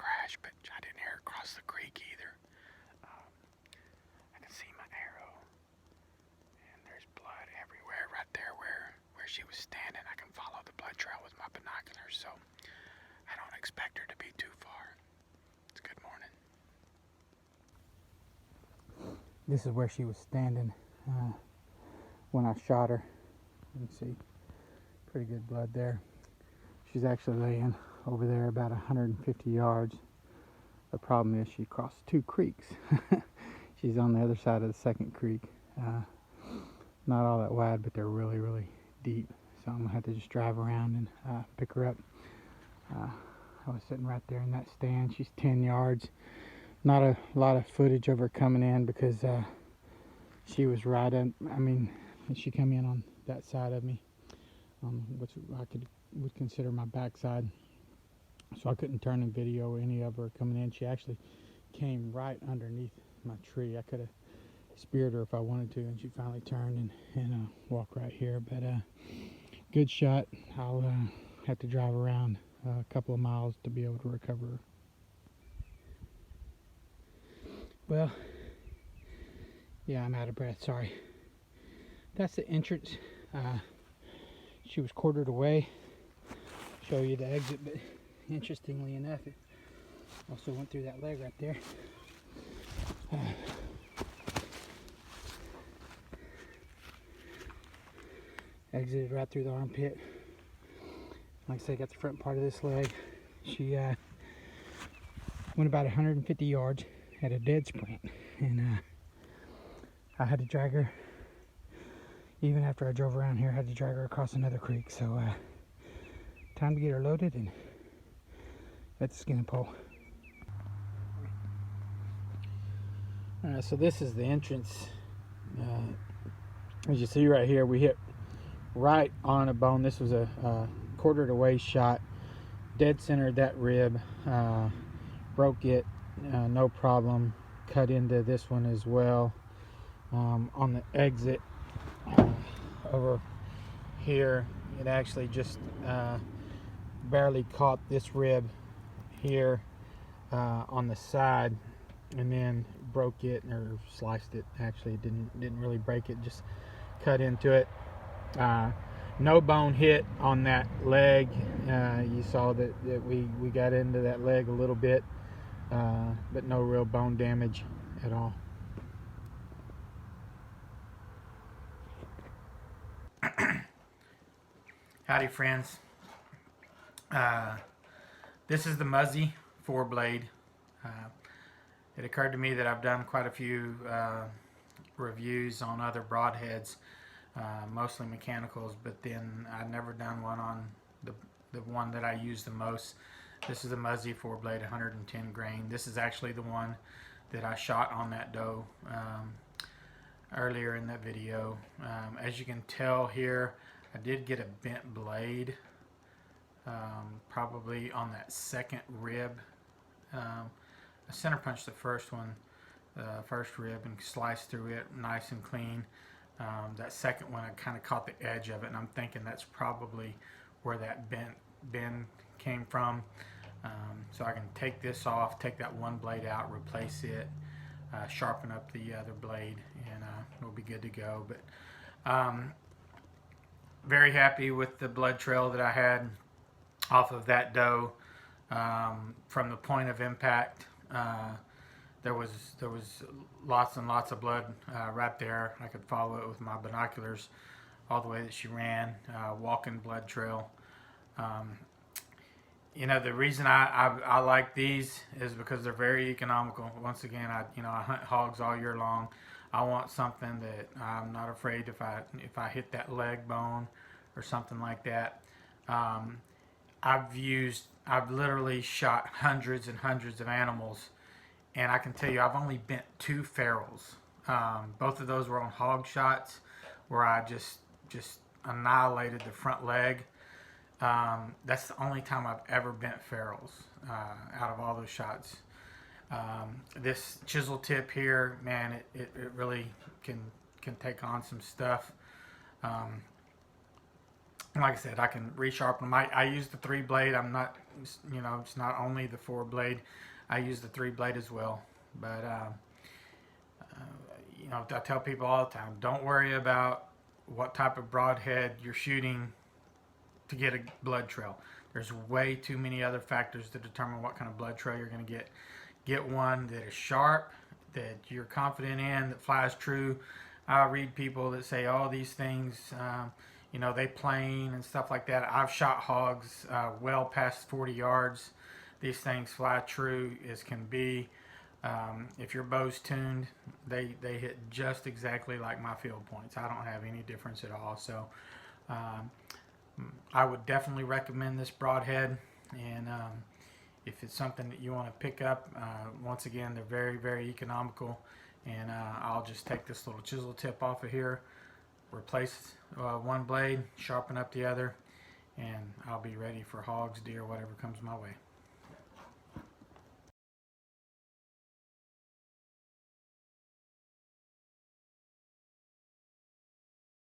crash, but I didn't hear it cross the creek either. I can see my arrow, and there's blood everywhere right there where she was standing. I can follow the blood trail with my binoculars, so I don't expect her to be too far. It's good morning. This is where she was standing when I shot her. You can see pretty good blood there. She's actually laying over there about 150 yards. The problem is she crossed two creeks. She's on the other side of the second creek. Not all that wide, but they're really, really deep. So I'm gonna have to just drive around and pick her up. I was sitting right there in that stand. She's 10 yards. Not a lot of footage of her coming in because she was right in, she came in on that side of me, which I would consider my backside. So I couldn't turn in video any of her coming in. She actually came right underneath my tree. I could have speared her if I wanted to, and she finally turned and walked right here. But good shot. I'll have to drive around a couple of miles to be able to recover her. Well, yeah, I'm out of breath, sorry. That's the entrance. She was quartered away. Show you the exit, but interestingly enough, it also went through that leg right there. Exited right through the armpit. Like I said, got the front part of this leg. She went about 150 yards at a dead sprint, and I had to drag her. Even after I drove around here, I had to drag her across another creek. So time to get her loaded and at the skinning pole. Alright, so this is the entrance. As you see right here, we hit right on a bone. This was a quartered away shot, dead center of that rib. Broke it, no problem. Cut into this one as well. On the exit over here, it actually just barely caught this rib here on the side, and then broke it or sliced it. Actually, didn't really break it, just cut into it. No bone hit on that leg. You saw that we got into that leg a little bit, but no real bone damage at all. Howdy, friends. This is the Muzzy 4-blade. It occurred to me that I've done quite a few reviews on other broadheads, mostly mechanicals, but then I've never done one on the one that I use the most. This is the Muzzy 4-blade 110 grain. This is actually the one that I shot on that doe earlier in that video. As you can tell here, I did get a bent blade, probably on that second rib. I center punched the first one, first rib, and sliced through it nice and clean. That second one, I kind of caught the edge of it, and I'm thinking that's probably where that bend came from. So I can take this off, take that one blade out, replace it, sharpen up the other blade, and we'll be good to go. But very happy with the blood trail that I had off of that doe. From the point of impact, there was lots and lots of blood right there. I could follow it with my binoculars all the way that she ran, walking blood trail. You know, the reason I like these is because they're very economical. Once again, I hunt hogs all year long. I want something that I'm not afraid if I hit that leg bone or something like that. I've literally shot hundreds and hundreds of animals, and I can tell you I've only bent 2 ferals. Both of those were on hog shots where I just annihilated the front leg. That's the only time I've ever bent ferals out of all those shots. This chisel tip here, man, it really can take on some stuff. like I said, I can resharpen them. I use the 3 blade. I'm not, it's not only the 4 blade. I use the 3 blade as well. But I tell people all the time, don't worry about what type of broadhead you're shooting to get a blood trail. There's way too many other factors to determine what kind of blood trail you're going to get. Get one that is sharp, that you're confident in, that flies true. I read people that say, "Oh, these things, they plane and stuff like that." I've shot hogs well past 40 yards. These things fly true as can be. If your bow's tuned, they hit just exactly like my field points. I don't have any difference at all. So um, I would definitely recommend this broadhead. And if it's something that you want to pick up, once again, they're very, very economical. And I'll just take this little chisel tip off of here, replace one blade, sharpen up the other, and I'll be ready for hogs, deer, whatever comes my way.